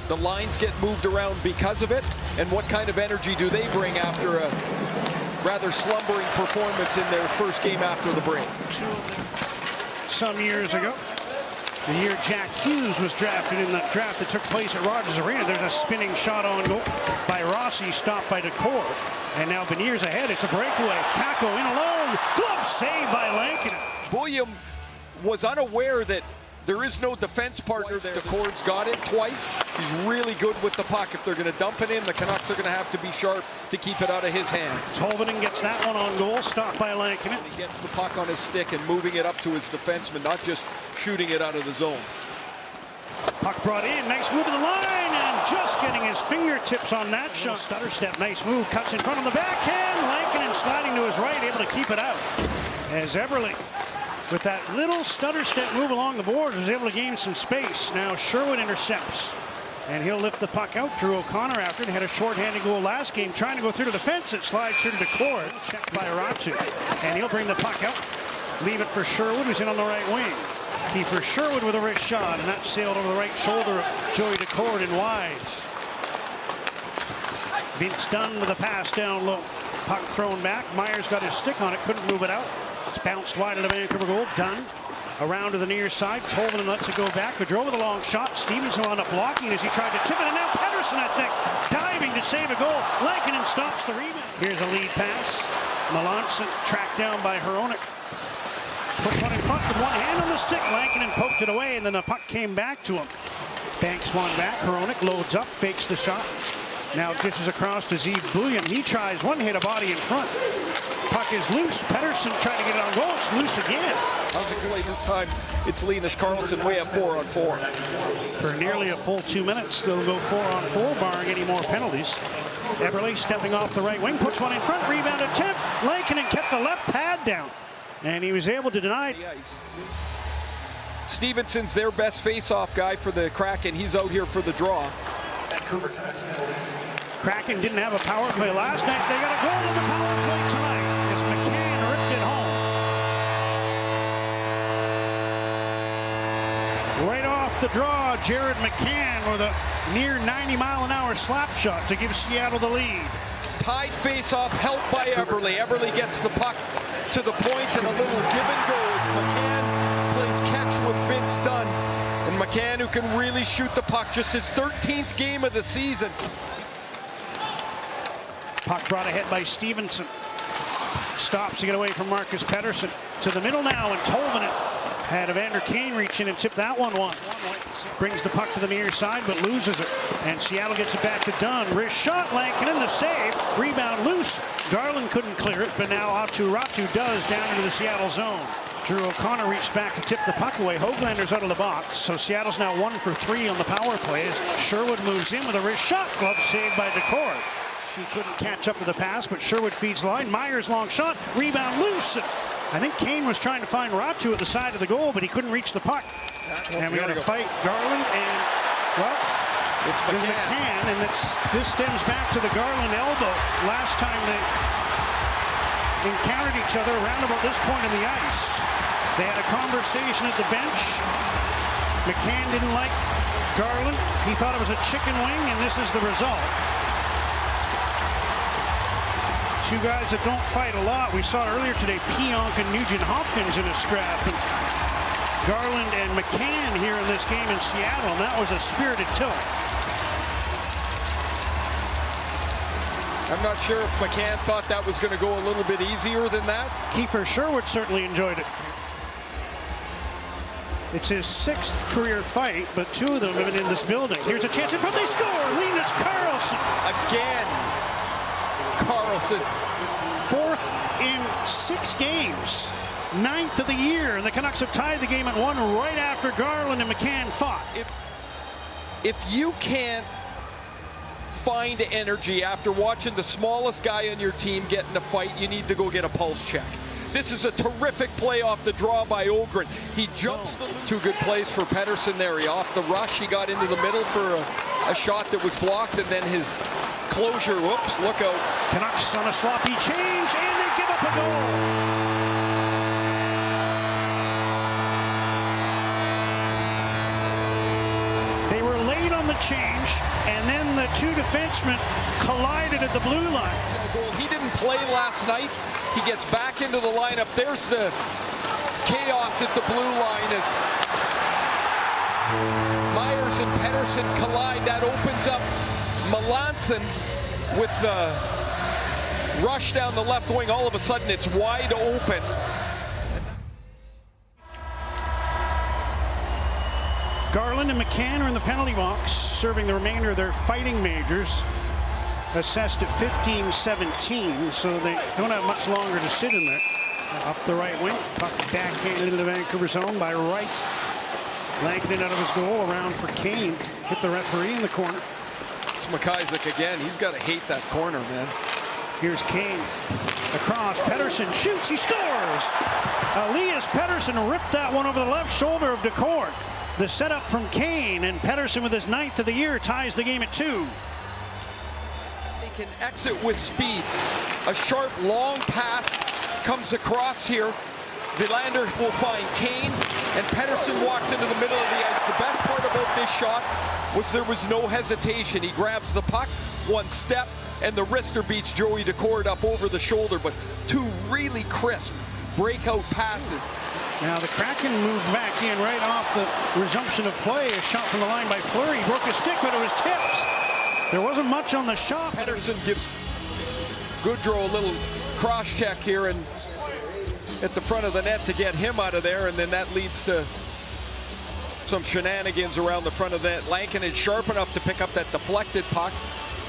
the lines get moved around because of it, and what kind of energy do they bring after a rather slumbering performance in their first game after the break? Some years ago, the year Jack Hughes was drafted in the draft that took place at Rogers Arena. There's a spinning shot on goal by Rossi, stopped by Decor. And now Beniers ahead. It's a breakaway. Kako in alone. Glove saved by Lankinen. William was unaware that there is no defense partner there. Decor's got it twice. He's really good with the puck. If they're going to dump it in, the Canucks are going to have to be sharp to keep it out of his hands. Tolvanen gets that one on goal, stopped by Lankinen. He gets the puck on his stick and moving it up to his defenseman, not just shooting it out of the zone. Puck brought in, nice move to the line, and just getting his fingertips on that shot. Stutter step, nice move, cuts in front on the backhand. Lankinen sliding to his right, able to keep it out. As Everly, with that little stutter step move along the board, was able to gain some space. Now Sherwood intercepts, and he'll lift the puck out. Drew O'Connor after it, had a shorthanded goal last game, trying to go through to the fence. It slides through to Decor, checked by Ratu, and he'll bring the puck out. Leave it for Sherwood, who's in on the right wing. Kiefer Sherwood with a wrist shot, and that sailed over the right shoulder of Joey Decor in wides. Vince Dunn with a pass down low. Puck thrown back. Myers got his stick on it, couldn't move it out. It's bounced wide of the Vancouver goal. Dunn around to the near side. Tolvanen lets it go back. Gaudreau with a long shot. Stevenson wound up blocking as he tried to tip it, and now Pettersson, I think, diving to save a goal. Lankinen stops the rebound. Here's a lead pass. Melanson tracked down by Hronek. Puts one in front with one hand on the stick. Lankinen poked it away, and then the puck came back to him. Banks one back. Hronek loads up, fakes the shot. Now dishes across to Zeev Bulian. He tries one, hit a body in front. Puck is loose. Pettersson trying to get it on goal. It's loose again. How's it going this time? It's Linus Karlsson way up 4-on-4. For nearly a full 2 minutes, they'll go 4-on-4, barring any more penalties. Eberle stepping off the right wing, puts one in front, rebound attempt. Lankinen kept the left pad down, and he was able to deny it. Stevenson's their best face-off guy for the Kraken. He's out here for the draw. Vancouver Kraken didn't have a power play last night. They got a goal in the power play tonight as McCann ripped it home. Right off the draw, Jared McCann with a near 90-mile-an-hour slap shot to give Seattle the lead. Tied face-off, helped by Eberle. Eberle gets the puck to the point and a little give and go as McCann plays catch with Vince Dunn. And McCann, who can really shoot the puck, just his 13th game of the season. Puck brought ahead by Stevenson. Stops to get away from Marcus Pettersson. To the middle now, and Tolvanen had Evander Kane reach in and tip that one. Brings the puck to the near side, but loses it. And Seattle gets it back to Dunn. Wrist shot, Lankinen, the save. Rebound loose. Garland couldn't clear it, but now Ratu does down into the Seattle zone. Drew O'Connor reached back to tip the puck away. Höglander's out of the box, so Seattle's now 1 for 3 on the power play as Sherwood moves in with a wrist shot. Glove saved by Decor. She couldn't catch up to the pass, but Sherwood feeds the line. Myers long shot, rebound loose. I think Kane was trying to find Ratu at the side of the goal, but he couldn't reach the puck. And we got to fight Garland and, well, it's McCann, and this stems back to the Garland elbow. Last time they encountered each other around about this point in the ice. They had a conversation at the bench. McCann didn't like Garland. He thought it was a chicken wing, and this is the result. Two guys that don't fight a lot. We saw earlier today Pionk and Nugent-Hopkins in a scrap. And Garland and McCann here in this game in Seattle, and that was a spirited tilt. I'm not sure if McCann thought that was going to go a little bit easier than that. Kiefer Sherwood certainly enjoyed it. It's his 6th career fight, but 2 of them have been in this building. Here's a chance in front. They score! Linus Karlsson. Again, Karlsson. 4th in 6 games. 9th of the year, and the Canucks have tied the game at 1 right after Garland and McCann fought. If you can't find energy after watching the smallest guy on your team get in a fight, you need to go get a pulse check. This is a terrific play off the draw by Ohgren. He jumps the 2 good plays for Pettersson there. He off the rush, he got into the middle for a shot that was blocked, and then his closure, whoops, look out. Canucks on a sloppy change, and they give up a goal. They were late on the the change, and then the two defensemen collided at the blue line. He didn't play last night. He gets back into the lineup. There's the chaos at the blue line as Myers and Pettersson collide. That opens up Lankinen with the rush down the left wing. All of a sudden, it's wide open. Garland and McCann are in the penalty box, serving the remainder of their fighting majors. Assessed at 15-17, so they don't have much longer to sit in there. Up the right wing, puck backhanded into the Vancouver zone by Wright. Lankinen out of his goal, around for Kane. Hit the referee in the corner. It's McIsaac again. He's got to hate that corner, man. Here's Kane. Across, Pettersson shoots, he scores! Elias Pettersson ripped that one over the left shoulder of Decord. The setup from Kane, and Pettersson with his 9th of the year ties the game at 2. They can exit with speed. A sharp, long pass comes across here. Villander will find Kane, and Pettersson walks into the middle of the ice. The best part about this shot was there was no hesitation. He grabs the puck, one step, and the wrister beats Joey Decord up over the shoulder, but two really crisp breakout passes. Now the Kraken moved back in right off the resumption of play. A shot from the line by Fleury. Broke his stick, but it was tipped. There wasn't much on the shot. Pettersson gives Goodrow a little cross check here and at the front of the net to get him out of there, and then that leads to some shenanigans around the front of the net. Lankinen is sharp enough to pick up that deflected puck.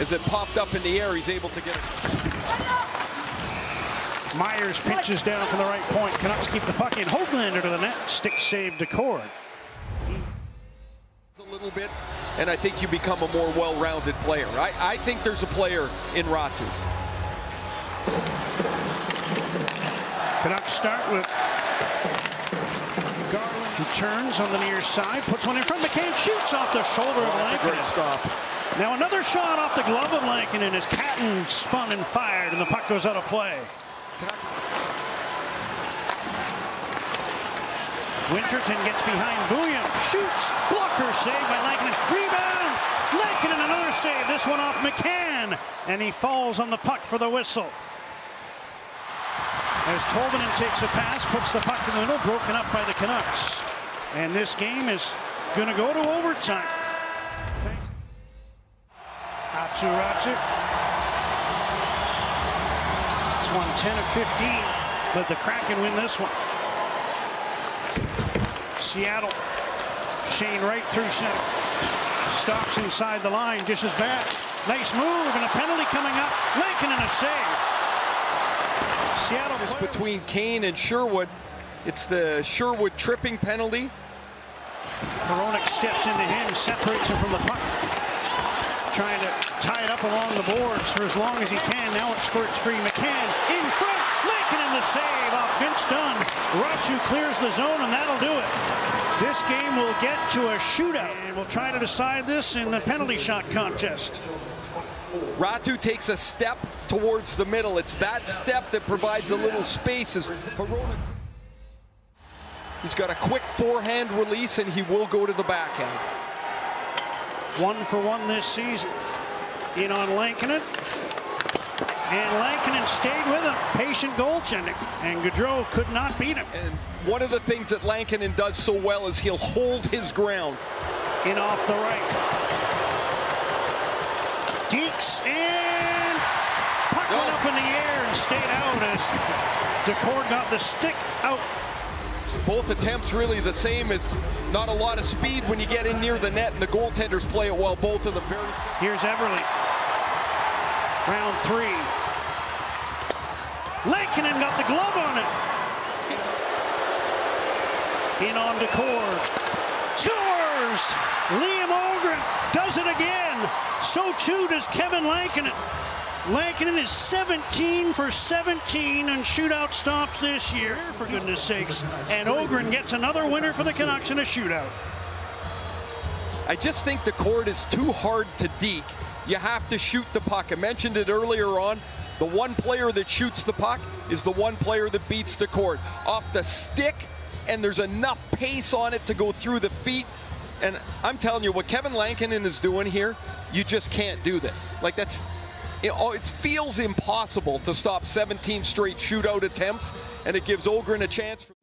As it popped up in the air, he's able to get it. Myers pitches down from the right point. Canucks keep the puck in. Ohgren into the net. Stick save Decord. A little bit, and I think you become a more well-rounded player. I think there's a player in Ratu. Canucks start with Garland, who turns on the near side, puts one in front. McCann shoots off the shoulder of Lankinen. That's a great stop. Now another shot off the glove of Lankinen as Catton spun and fired, and the puck goes out of play. Winterton gets behind Bouillon, shoots, blocker save by Lankinen, rebound, Lankinen another save, this one off McCann, and he falls on the puck for the whistle. As Tolvanen takes a pass, puts the puck in the middle, broken up by the Canucks. And this game is going to go to overtime. Ratu. It's won 10 of 15, but the Kraken win this one. Seattle, Shane right through center. Stops inside the line, dishes back. Nice move, and a penalty coming up. Lankinen a save. Seattle just between Kane and Sherwood. It's the Sherwood tripping penalty. Hronek steps into him, separates him from the puck. Trying to tie it up along the boards for as long as he can. Now it squirts free. McCann in front. Lankinen the save off Vince Dunn. Ratu clears the zone, and that'll do it. This game will get to a shootout, and we'll try to decide this in the penalty shot contest. Ratu takes a step towards the middle. It's that step that provides a little space. He's got a quick forehand release, and he will go to the backhand. 1 for 1 this season. In on Lankinen. And Lankinen stayed with him. Patient goaltending. And Goodrow could not beat him. And one of the things that Lankinen does so well is he'll hold his ground. In off the right. Deeks, and puck went up in the air and stayed out as Decord got the stick out. Both attempts really the same, as not a lot of speed when you get in near the net, and the goaltenders play it well, both of them very similar. Here's Everly. Round 3. Lankinen got the glove on it. In on Decord. Scores! Liam Ohgren does it again. So too does Kevin Lankinen. Lankinen is 17 for 17 on shootout stops this year, for goodness sakes. And Ohgren gets another winner for the Canucks in a shootout. I just think the court is too hard to deke. You have to shoot the puck. I mentioned it earlier on. The one player that shoots the puck is the one player that beats the court. Off the stick, and there's enough pace on it to go through the feet And I'm telling you, what Kevin Lankinen is doing here, you just can't do this. Like, that's, it feels impossible to stop 17 straight shootout attempts, and it gives Ohgren a chance.